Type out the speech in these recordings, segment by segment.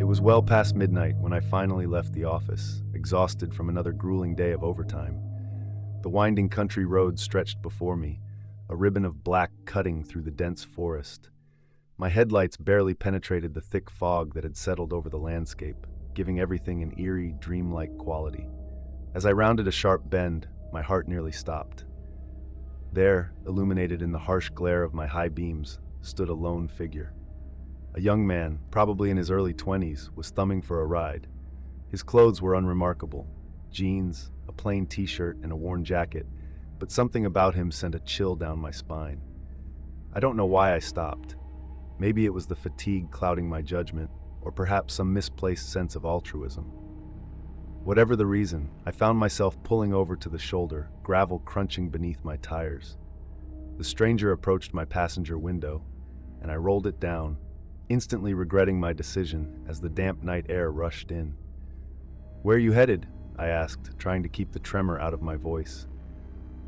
It was well past midnight when I finally left the office, exhausted from another grueling day of overtime. The winding country road stretched before me, a ribbon of black cutting through the dense forest. My headlights barely penetrated the thick fog that had settled over the landscape, giving everything an eerie, dreamlike quality. As I rounded a sharp bend, my heart nearly stopped. There, illuminated in the harsh glare of my high beams, stood a lone figure. A young man, probably in his early 20s, was thumbing for a ride. His clothes were unremarkable: jeans, a plain t-shirt, and a worn jacket, but something about him sent a chill down my spine. I don't know why I stopped. Maybe it was the fatigue clouding my judgment, or perhaps some misplaced sense of altruism. Whatever the reason, I found myself pulling over to the shoulder, gravel crunching beneath my tires. The stranger approached my passenger window, and I rolled it down, instantly regretting my decision as the damp night air rushed in. "Where are you headed?" I asked, trying to keep the tremor out of my voice.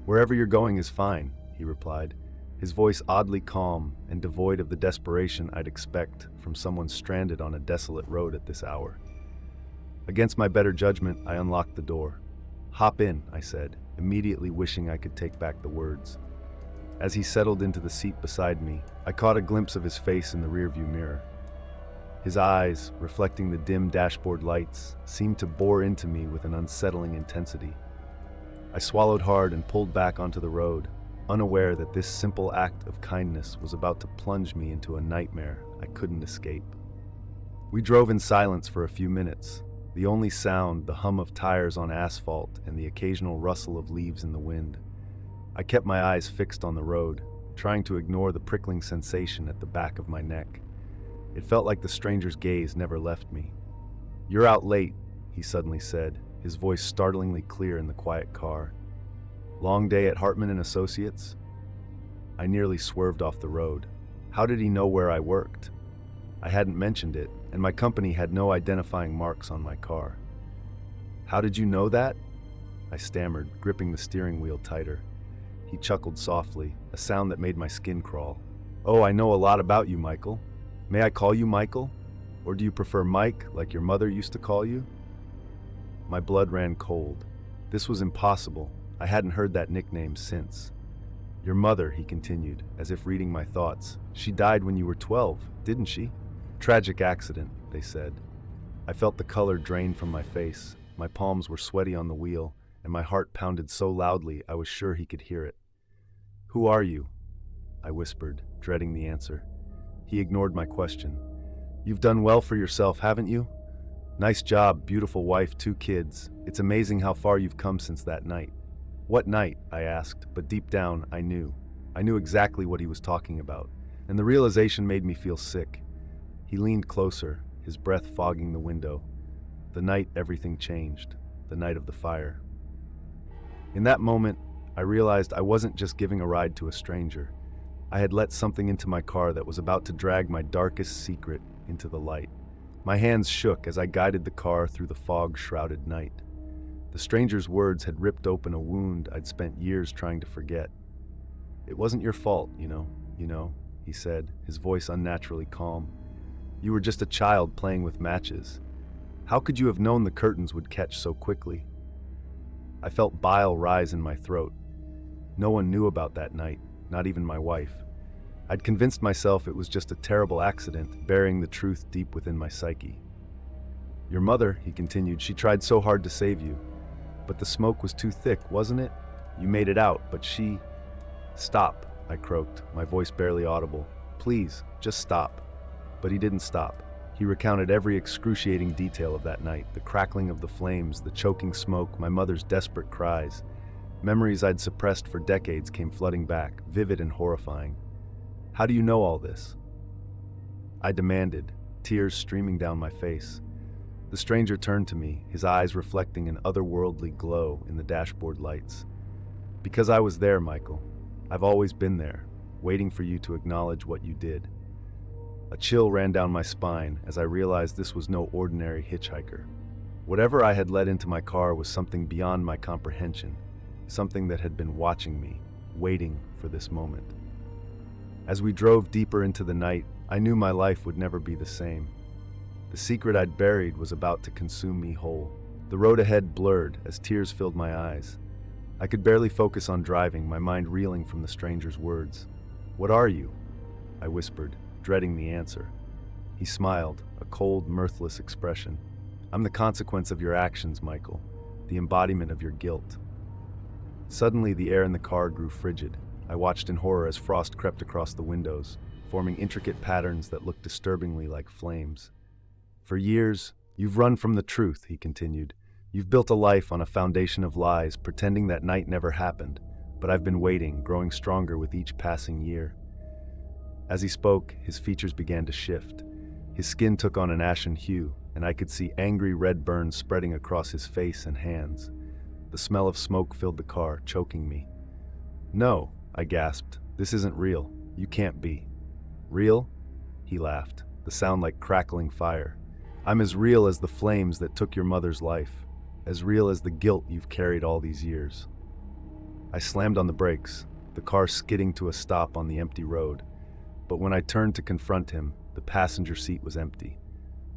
"Wherever you're going is fine," he replied, his voice oddly calm and devoid of the desperation I'd expect from someone stranded on a desolate road at this hour. Against my better judgment, I unlocked the door. "Hop in," I said, immediately wishing I could take back the words. As he settled into the seat beside me, I caught a glimpse of his face in the rearview mirror. His eyes, reflecting the dim dashboard lights, seemed to bore into me with an unsettling intensity. I swallowed hard and pulled back onto the road, unaware that this simple act of kindness was about to plunge me into a nightmare I couldn't escape. We drove in silence for a few minutes, the only sound the hum of tires on asphalt and the occasional rustle of leaves in the wind. I kept my eyes fixed on the road, trying to ignore the prickling sensation at the back of my neck. It felt like the stranger's gaze never left me. "You're out late," he suddenly said, his voice startlingly clear in the quiet car. "Long day at Hartman and Associates?" I nearly swerved off the road. How did he know where I worked? I hadn't mentioned it, and my company had no identifying marks on my car. "How did you know that?" I stammered, gripping the steering wheel tighter. He chuckled softly, a sound that made my skin crawl. "Oh, I know a lot about you, Michael. May I call you Michael? Or do you prefer Mike, like your mother used to call you?" My blood ran cold. This was impossible. I hadn't heard that nickname since. "Your mother," he continued, as if reading my thoughts. "She died when you were 12, didn't she?" "Tragic accident," they said. I felt the color drain from my face. My palms were sweaty on the wheel, and my heart pounded so loudly I was sure he could hear it. "Who are you?" I whispered, dreading the answer. He ignored my question. "You've done well for yourself, haven't you? Nice job, beautiful wife, 2 kids. It's amazing how far you've come since that night." "What night?" I asked, but deep down, I knew. I knew exactly what he was talking about, and the realization made me feel sick. He leaned closer, his breath fogging the window. The night everything changed, the night of the fire. In that moment, I realized I wasn't just giving a ride to a stranger. I had let something into my car that was about to drag my darkest secret into the light. My hands shook as I guided the car through the fog-shrouded night. The stranger's words had ripped open a wound I'd spent years trying to forget. "It wasn't your fault, you know," he said, his voice unnaturally calm. "You were just a child playing with matches. How could you have known the curtains would catch so quickly?" I felt bile rise in my throat. No one knew about that night, not even my wife. I'd convinced myself it was just a terrible accident, burying the truth deep within my psyche. "Your mother," he continued, "she tried so hard to save you. But the smoke was too thick, wasn't it? You made it out, but she—" "Stop," I croaked, my voice barely audible. "Please, just stop." But he didn't stop. He recounted every excruciating detail of that night: the crackling of the flames, the choking smoke, my mother's desperate cries. Memories I'd suppressed for decades came flooding back, vivid and horrifying. "How do you know all this?" I demanded, tears streaming down my face. The stranger turned to me, his eyes reflecting an otherworldly glow in the dashboard lights. "Because I was there, Michael. I've always been there, waiting for you to acknowledge what you did." A chill ran down my spine as I realized this was no ordinary hitchhiker. Whatever I had let into my car was something beyond my comprehension, something that had been watching me, waiting for this moment. As we drove deeper into the night, I knew my life would never be the same. The The secret I'd buried was about to consume me whole. The road ahead blurred as tears filled my eyes. I could barely focus on driving, my mind reeling from the stranger's words. "What are you?" I whispered, dreading the answer. He smiled, a cold, mirthless expression. "I'm the consequence of your actions, Michael, the embodiment of your guilt." Suddenly, the air in the car grew frigid. I watched in horror as frost crept across the windows, forming intricate patterns that looked disturbingly like flames. "For years, you've run from the truth," he continued. "You've built a life on a foundation of lies, pretending that night never happened. But I've been waiting, growing stronger with each passing year." As he spoke, his features began to shift. His skin took on an ashen hue, and I could see angry red burns spreading across his face and hands. The smell of smoke filled the car, choking me. "No," I gasped. "This isn't real. You can't be." "Real?" He laughed, the sound like crackling fire. "I'm as real as the flames that took your mother's life, as real as the guilt you've carried all these years." I slammed on the brakes, the car skidding to a stop on the empty road. But when I turned to confront him, the passenger seat was empty.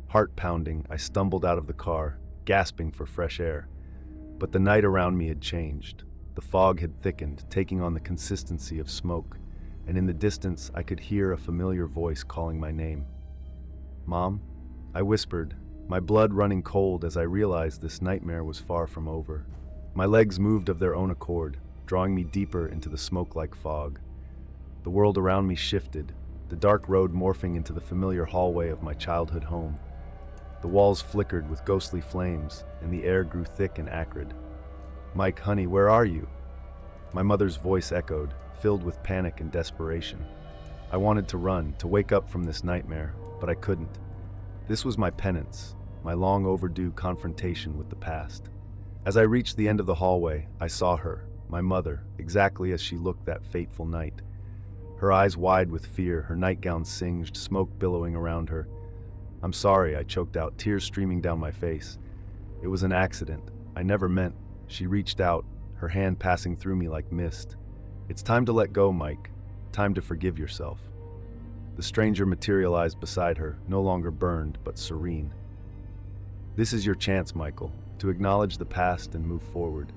Heart pounding, I stumbled out of the car, gasping for fresh air. But the night around me had changed. The fog had thickened, taking on the consistency of smoke, and in the distance I could hear a familiar voice calling my name. "Mom?" I whispered, my blood running cold as I realized this nightmare was far from over. My legs moved of their own accord, drawing me deeper into the smoke-like fog. The world around me shifted, the dark road morphing into the familiar hallway of my childhood home. The walls flickered with ghostly flames, and the air grew thick and acrid. "Mike, honey, where are you?" My mother's voice echoed, filled with panic and desperation. I wanted to run, to wake up from this nightmare, but I couldn't. This was my penance, my long overdue confrontation with the past. As I reached the end of the hallway, I saw her, my mother, exactly as she looked that fateful night. Her eyes wide with fear, her nightgown singed, smoke billowing around her. "I'm sorry," I choked out, tears streaming down my face. "It was an accident. I never meant." She reached out, her hand passing through me like mist. "It's time to let go, Mike. Time to forgive yourself." The stranger materialized beside her, no longer burned, but serene. "This is your chance, Michael, to acknowledge the past and move forward."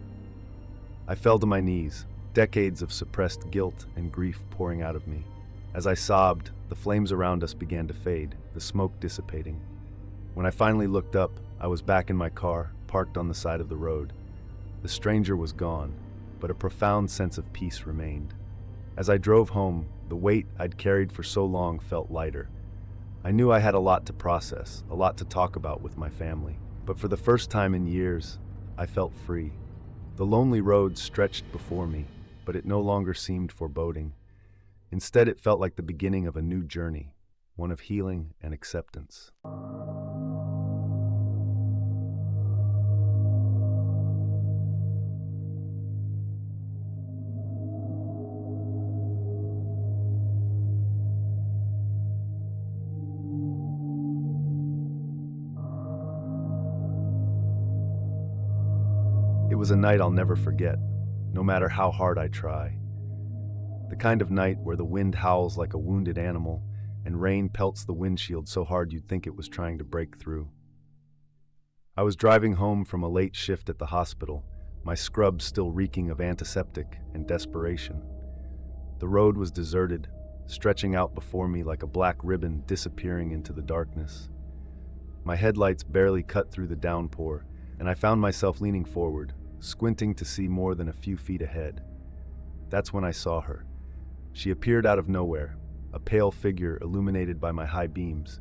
I fell to my knees, decades of suppressed guilt and grief pouring out of me. As I sobbed, the flames around us began to fade, the smoke dissipating. When I finally looked up, I was back in my car, parked on the side of the road. The stranger was gone, but a profound sense of peace remained. As I drove home, the weight I'd carried for so long felt lighter. I knew I had a lot to process, a lot to talk about with my family, but for the first time in years, I felt free. The lonely road stretched before me, but it no longer seemed foreboding. Instead, it felt like the beginning of a new journey, one of healing and acceptance. It was a night I'll never forget, no matter how hard I try. The kind of night where the wind howls like a wounded animal and rain pelts the windshield so hard you'd think it was trying to break through. I was driving home from a late shift at the hospital, my scrubs still reeking of antiseptic and desperation. The road was deserted, stretching out before me like a black ribbon disappearing into the darkness. My headlights barely cut through the downpour, and I found myself leaning forward, squinting to see more than a few feet ahead. That's when I saw her. She appeared out of nowhere, a pale figure illuminated by my high beams.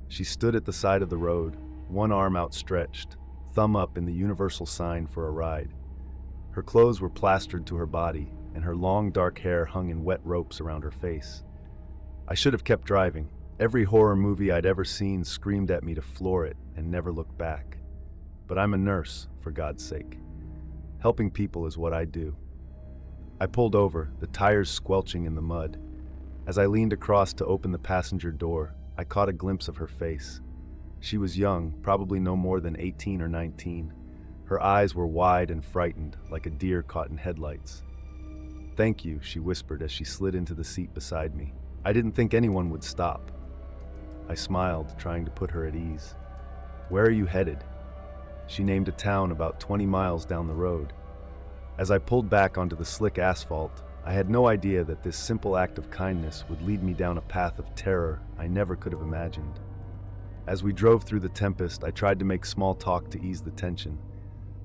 She stood at the side of the road, one arm outstretched, thumb up in the universal sign for a ride. Her clothes were plastered to her body, and her long dark hair hung in wet ropes around her face. I should have kept driving. Every horror movie I'd ever seen screamed at me to floor it and never look back. But I'm a nurse, for God's sake. Helping people is what I do. I pulled over, the tires squelching in the mud. As I leaned across to open the passenger door, I caught a glimpse of her face. She was young, probably no more than 18 or 19. Her eyes were wide and frightened, like a deer caught in headlights. "Thank you," she whispered as she slid into the seat beside me. "I didn't think anyone would stop." I smiled, trying to put her at ease. "Where are you headed?" She named a town about 20 miles down the road. As I pulled back onto the slick asphalt, I had no idea that this simple act of kindness would lead me down a path of terror I never could have imagined. As we drove through the tempest, I tried to make small talk to ease the tension.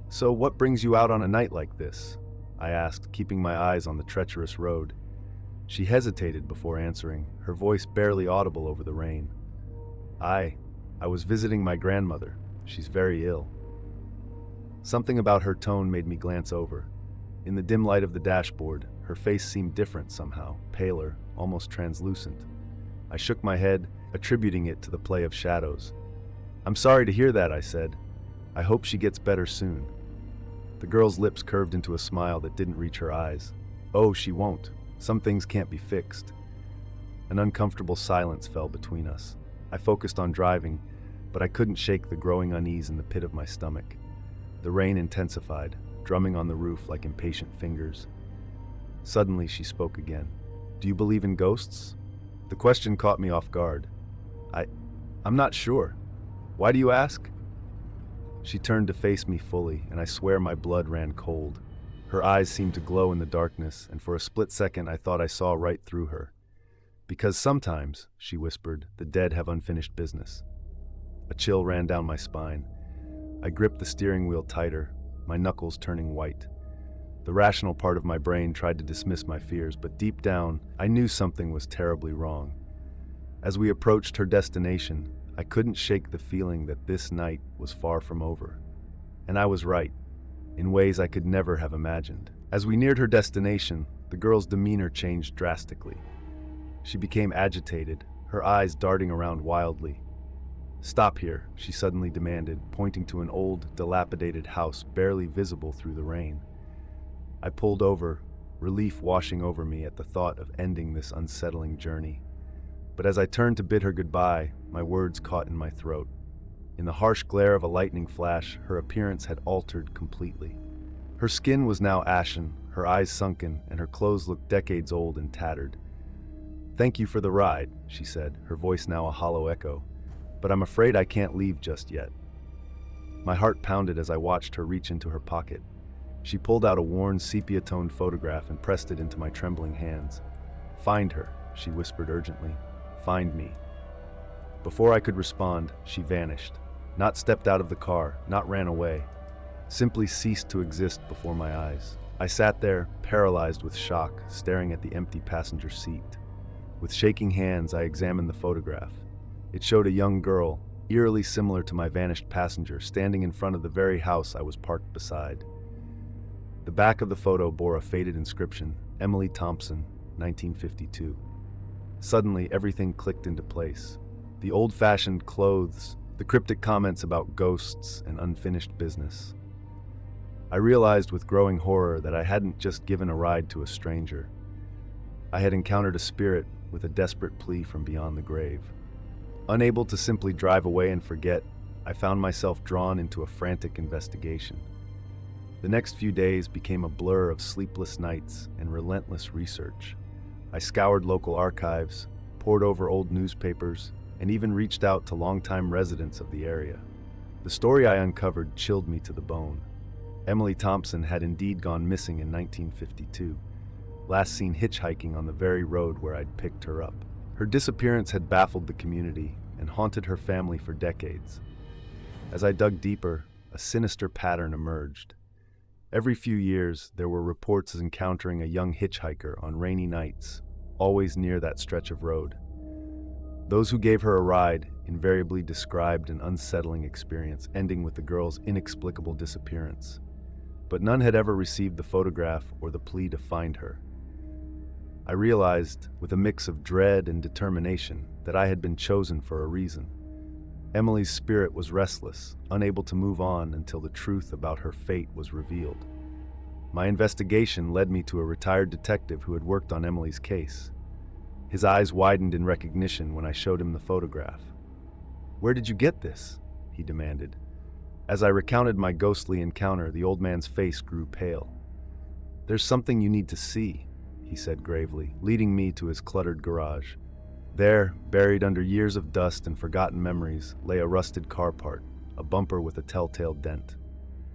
"So what brings you out on a night like this?" I asked, keeping my eyes on the treacherous road. She hesitated before answering, her voice barely audible over the rain. I was visiting my grandmother. She's very ill." Something about her tone made me glance over. In the dim light of the dashboard, her face seemed different somehow, paler, almost translucent. I shook my head, attributing it to the play of shadows. "I'm sorry to hear that," I said. "I hope she gets better soon." The girl's lips curved into a smile that didn't reach her eyes. "Oh, she won't. Some things can't be fixed." An uncomfortable silence fell between us. I focused on driving, but I couldn't shake the growing unease in the pit of my stomach. The rain intensified, drumming on the roof like impatient fingers. Suddenly, she spoke again. "Do you believe in ghosts?" The question caught me off guard. I'm not sure. Why do you ask?" She turned to face me fully, and I swear my blood ran cold. Her eyes seemed to glow in the darkness, and for a split second I thought I saw right through her. "Because sometimes," she whispered, "the dead have unfinished business." A chill ran down my spine. I gripped the steering wheel tighter, my knuckles turning white. The rational part of my brain tried to dismiss my fears, but deep down, I knew something was terribly wrong. As we approached her destination, I couldn't shake the feeling that this night was far from over. And I was right, in ways I could never have imagined. As we neared her destination, the girl's demeanor changed drastically. She became agitated, her eyes darting around wildly. "Stop here," she suddenly demanded, pointing to an old, dilapidated house barely visible through the rain. I pulled over, relief washing over me at the thought of ending this unsettling journey. But as I turned to bid her goodbye, my words caught in my throat. In the harsh glare of a lightning flash, her appearance had altered completely. Her skin was now ashen, her eyes sunken, and her clothes looked decades old and tattered. "Thank you for the ride," she said, her voice now a hollow echo. "But I'm afraid I can't leave just yet." My heart pounded as I watched her reach into her pocket. She pulled out a worn, sepia-toned photograph and pressed it into my trembling hands. "Find her," she whispered urgently. "Find me." Before I could respond, she vanished. Not stepped out of the car, not ran away. Simply ceased to exist before my eyes. I sat there, paralyzed with shock, staring at the empty passenger seat. With shaking hands, I examined the photograph. It showed a young girl, eerily similar to my vanished passenger, standing in front of the very house I was parked beside. The back of the photo bore a faded inscription, "Emily Thompson, 1952. Suddenly, everything clicked into place. The old-fashioned clothes, the cryptic comments about ghosts and unfinished business. I realized with growing horror that I hadn't just given a ride to a stranger. I had encountered a spirit with a desperate plea from beyond the grave. Unable to simply drive away and forget, I found myself drawn into a frantic investigation. The next few days became a blur of sleepless nights and relentless research. I scoured local archives, pored over old newspapers, and even reached out to longtime residents of the area. The story I uncovered chilled me to the bone. Emily Thompson had indeed gone missing in 1952, last seen hitchhiking on the very road where I'd picked her up. Her disappearance had baffled the community and haunted her family for decades. As I dug deeper, a sinister pattern emerged. Every few years, there were reports of encountering a young hitchhiker on rainy nights, always near that stretch of road. Those who gave her a ride invariably described an unsettling experience, ending with the girl's inexplicable disappearance. But none had ever received the photograph or the plea to find her. I realized, with a mix of dread and determination, that I had been chosen for a reason. Emily's spirit was restless, unable to move on until the truth about her fate was revealed. My investigation led me to a retired detective who had worked on Emily's case. His eyes widened in recognition when I showed him the photograph. "Where did you get this?" he demanded. As I recounted my ghostly encounter, the old man's face grew pale. "There's something you need to see," he said gravely, leading me to his cluttered garage. There, buried under years of dust and forgotten memories, lay a rusted car part, a bumper with a telltale dent.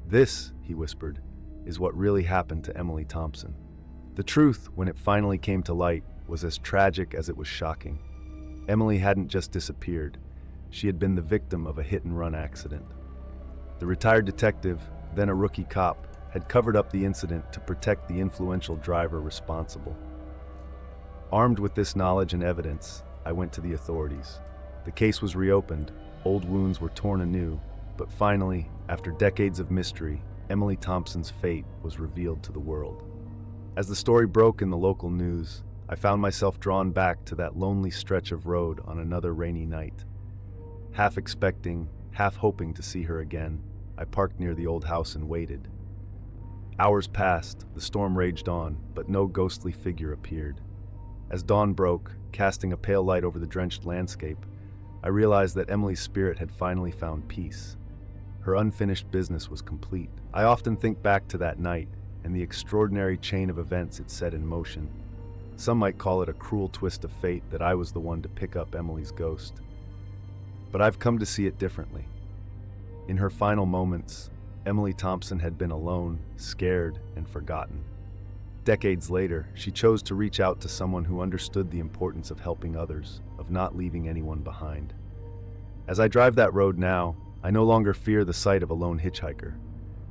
"This," he whispered, "is what really happened to Emily Thompson." The truth, when it finally came to light, was as tragic as it was shocking. Emily hadn't just disappeared. She had been the victim of a hit-and-run accident. The retired detective, then a rookie cop, had covered up the incident to protect the influential driver responsible. Armed with this knowledge and evidence, I went to the authorities. The case was reopened, old wounds were torn anew, but finally, after decades of mystery, Emily Thompson's fate was revealed to the world. As the story broke in the local news, I found myself drawn back to that lonely stretch of road on another rainy night. Half expecting, half hoping to see her again, I parked near the old house and waited. Hours passed, the storm raged on, but no ghostly figure appeared. As dawn broke, casting a pale light over the drenched landscape, I realized that Emily's spirit had finally found peace. Her unfinished business was complete. I often think back to that night and the extraordinary chain of events it set in motion. Some might call it a cruel twist of fate that I was the one to pick up Emily's ghost. But I've come to see it differently. In her final moments, Emily Thompson had been alone, scared, and forgotten. Decades later, she chose to reach out to someone who understood the importance of helping others, of not leaving anyone behind. As I drive that road now, I no longer fear the sight of a lone hitchhiker.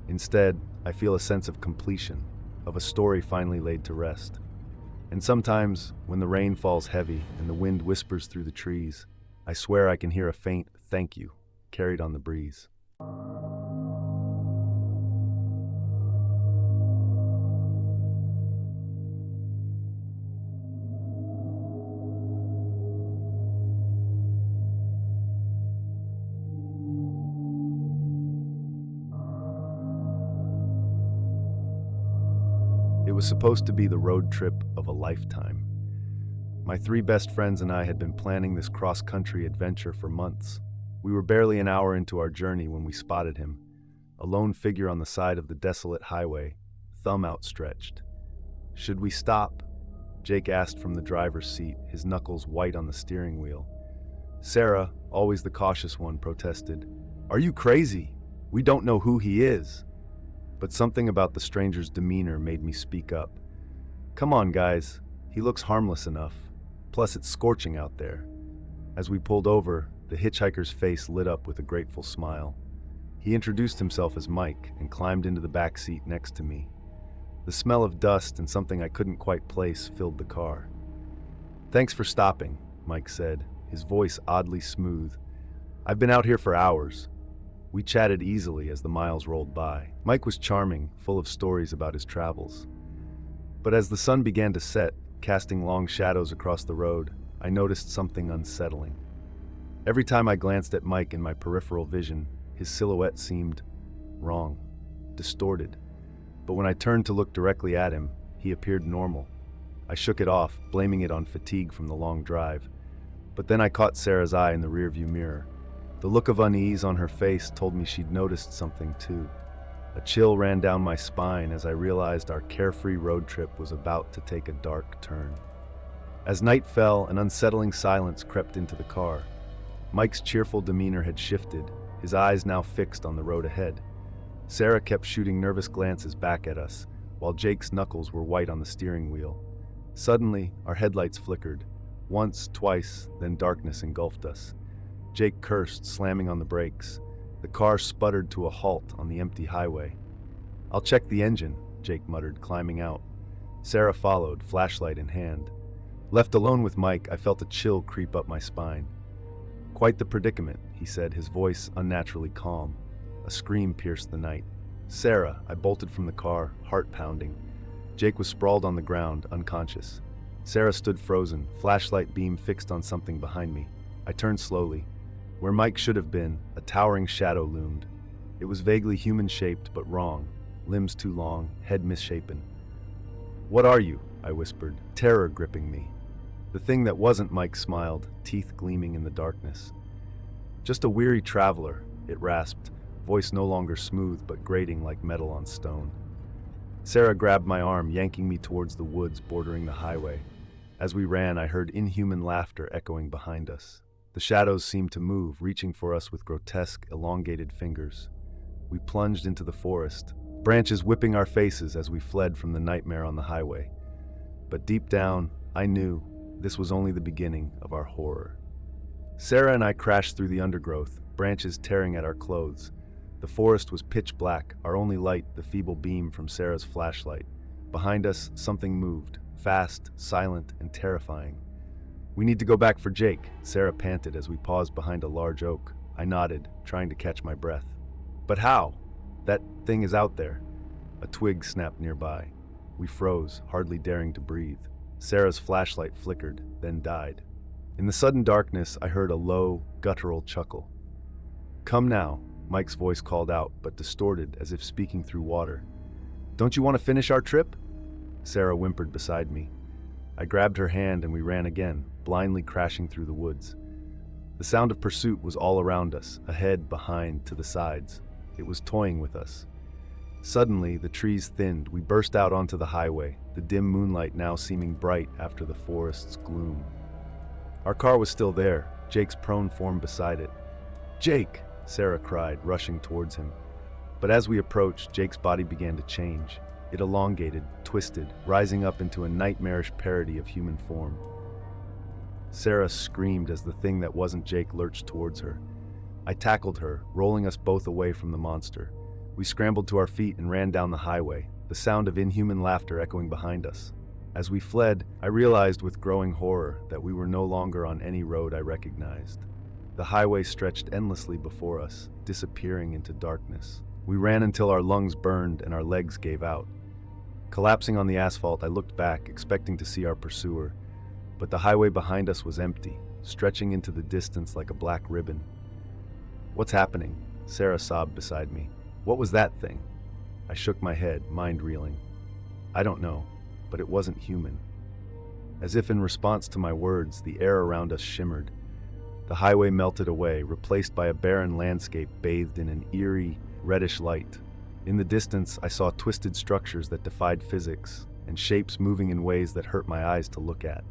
Instead, I feel a sense of completion, of a story finally laid to rest. And sometimes, when the rain falls heavy and the wind whispers through the trees, I swear I can hear a faint "thank you" carried on the breeze. It was supposed to be the road trip of a lifetime. My three best friends and I had been planning this cross-country adventure for months. We were barely an hour into our journey when we spotted him, a lone figure on the side of the desolate highway, thumb outstretched. "Should we stop?" Jake asked from the driver's seat, his knuckles white on the steering wheel. Sarah, always the cautious one, protested, "Are you crazy? We don't know who he is." But something about the stranger's demeanor made me speak up. "Come on, guys. He looks harmless enough. Plus, it's scorching out there." As we pulled over, the hitchhiker's face lit up with a grateful smile. He introduced himself as Mike and climbed into the back seat next to me. The smell of dust and something I couldn't quite place filled the car. "Thanks for stopping," Mike said, his voice oddly smooth. "I've been out here for hours." We chatted easily as the miles rolled by. Mike was charming, full of stories about his travels. But as the sun began to set, casting long shadows across the road, I noticed something unsettling. Every time I glanced at Mike in my peripheral vision, his silhouette seemed wrong, distorted. But when I turned to look directly at him, he appeared normal. I shook it off, blaming it on fatigue from the long drive. But then I caught Sarah's eye in the rearview mirror. The look of unease on her face told me she'd noticed something too. A chill ran down my spine as I realized our carefree road trip was about to take a dark turn. As night fell, an unsettling silence crept into the car. Mike's cheerful demeanor had shifted, his eyes now fixed on the road ahead. Sarah kept shooting nervous glances back at us, while Jake's knuckles were white on the steering wheel. Suddenly, our headlights flickered. Once, twice, then darkness engulfed us. Jake cursed, slamming on the brakes. The car sputtered to a halt on the empty highway. "I'll check the engine," Jake muttered, climbing out. Sarah followed, flashlight in hand. Left alone with Mike, I felt a chill creep up my spine. "Quite the predicament," he said, his voice unnaturally calm. A scream pierced the night. "Sarah," I bolted from the car, heart pounding. Jake was sprawled on the ground, unconscious. Sarah stood frozen, flashlight beam fixed on something behind me. I turned slowly. Where Mike should have been, a towering shadow loomed. It was vaguely human-shaped, but wrong. Limbs too long, head misshapen. "What are you?" I whispered, terror gripping me. The thing that wasn't Mike smiled, teeth gleaming in the darkness. "Just a weary traveler," it rasped, voice no longer smooth but grating like metal on stone. Sarah grabbed my arm, yanking me towards the woods bordering the highway. As we ran, I heard inhuman laughter echoing behind us. The shadows seemed to move, reaching for us with grotesque, elongated fingers. We plunged into the forest, branches whipping our faces as we fled from the nightmare on the highway. But deep down, I knew this was only the beginning of our horror. Sarah and I crashed through the undergrowth, branches tearing at our clothes. The forest was pitch black, our only light the feeble beam from Sarah's flashlight. Behind us, something moved, fast, silent, and terrifying. "We need to go back for Jake," Sarah panted as we paused behind a large oak. I nodded, trying to catch my breath. "But how? That thing is out there." A twig snapped nearby. We froze, hardly daring to breathe. Sarah's flashlight flickered, then died. In the sudden darkness, I heard a low, guttural chuckle. "Come now," Mike's voice called out, but distorted as if speaking through water. "Don't you want to finish our trip?" Sarah whimpered beside me. I grabbed her hand and we ran again, blindly crashing through the woods. The sound of pursuit was all around us, ahead, behind, to the sides. It was toying with us. Suddenly, the trees thinned. We burst out onto the highway, the dim moonlight now seeming bright after the forest's gloom. Our car was still there, Jake's prone form beside it. "Jake!" Sarah cried, rushing towards him. But as we approached, Jake's body began to change. It elongated, twisted, rising up into a nightmarish parody of human form. Sarah screamed as the thing that wasn't Jake lurched towards her. I tackled her, rolling us both away from the monster. We scrambled to our feet and ran down the highway, the sound of inhuman laughter echoing behind us. As we fled, I realized with growing horror that we were no longer on any road I recognized. The highway stretched endlessly before us, disappearing into darkness. We ran until our lungs burned and our legs gave out. Collapsing on the asphalt, I looked back, expecting to see our pursuer. But the highway behind us was empty, stretching into the distance like a black ribbon. "What's happening?" Sarah sobbed beside me. "What was that thing?" I shook my head, mind reeling. "I don't know, but it wasn't human." As if in response to my words, the air around us shimmered. The highway melted away, replaced by a barren landscape bathed in an eerie, reddish light. In the distance, I saw twisted structures that defied physics, and shapes moving in ways that hurt my eyes to look at.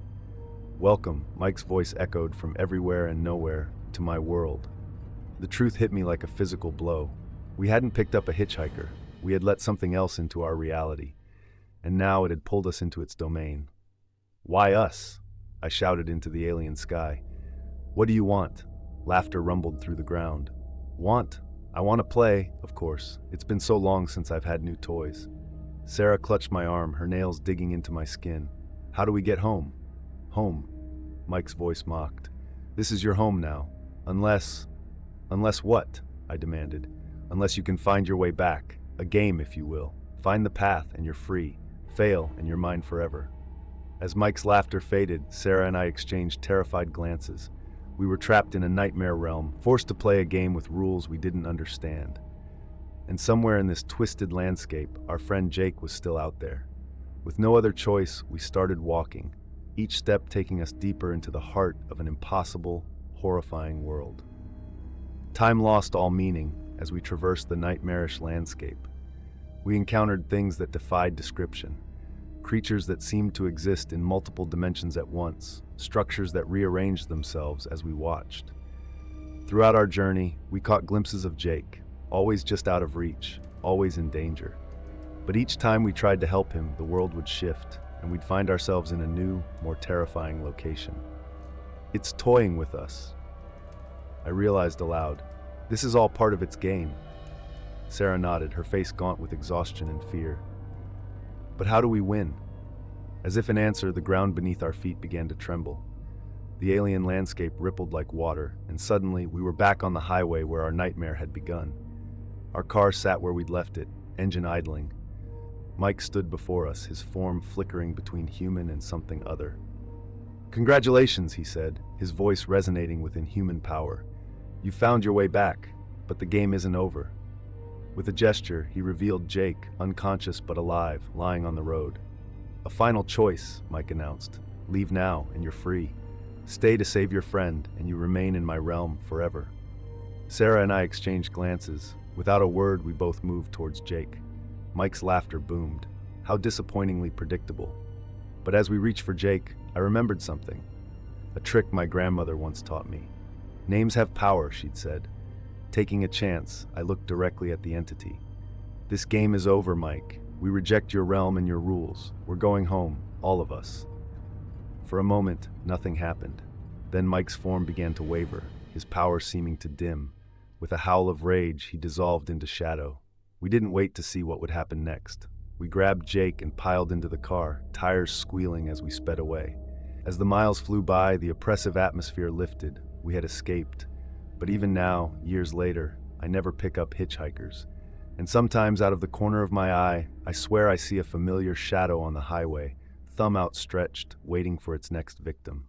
"Welcome," Mike's voice echoed from everywhere and nowhere, to my world. The truth hit me like a physical blow. We hadn't picked up a hitchhiker. We had let something else into our reality, and now it had pulled us into its domain. "Why us?" I shouted into the alien sky. "What do you want?" Laughter rumbled through the ground. "Want? I want to play, of course. It's been so long since I've had new toys." Sarah clutched my arm, her nails digging into my skin. "How do we get home?" "Home," Mike's voice mocked. "This is your home now. Unless what?" I demanded. "Unless you can find your way back. A game, if you will. Find the path and you're free. Fail and you're mine forever." As Mike's laughter faded, Sarah and I exchanged terrified glances. We were trapped in a nightmare realm, forced to play a game with rules we didn't understand. And somewhere in this twisted landscape, our friend Jake was still out there. With no other choice, we started walking, each step taking us deeper into the heart of an impossible, horrifying world. Time lost all meaning as we traversed the nightmarish landscape. We encountered things that defied description. Creatures that seemed to exist in multiple dimensions at once, structures that rearranged themselves as we watched. Throughout our journey, we caught glimpses of Jake, always just out of reach, always in danger. But each time we tried to help him, the world would shift, and we'd find ourselves in a new, more terrifying location. "It's toying with us," I realized aloud. "This is all part of its game." Sarah nodded, her face gaunt with exhaustion and fear. "But how do we win?" As if in answer, the ground beneath our feet began to tremble. The alien landscape rippled like water, and suddenly we were back on the highway where our nightmare had begun. Our car sat where we'd left it, engine idling. Mike stood before us, his form flickering between human and something other. "Congratulations," he said, his voice resonating with inhuman power. "You found your way back, but the game isn't over." With a gesture, he revealed Jake, unconscious but alive, lying on the road. "A final choice," Mike announced. "Leave now, and you're free. Stay to save your friend, and you remain in my realm forever." Sarah and I exchanged glances. Without a word, we both moved towards Jake. Mike's laughter boomed. How disappointingly predictable. But as we reached for Jake, I remembered something, a trick my grandmother once taught me. Names have power, she'd said. Taking a chance, I looked directly at the entity. This game is over, Mike. We reject your realm and your rules. We're going home, all of us. For a moment, nothing happened. Then Mike's form began to waver, his power seeming to dim. With a howl of rage, he dissolved into shadow. We didn't wait to see what would happen next. We grabbed Jake and piled into the car, tires squealing as we sped away. As the miles flew by, the oppressive atmosphere lifted. We had escaped. But even now, years later, I never pick up hitchhikers. And sometimes out of the corner of my eye, I swear I see a familiar shadow on the highway, thumb outstretched, waiting for its next victim.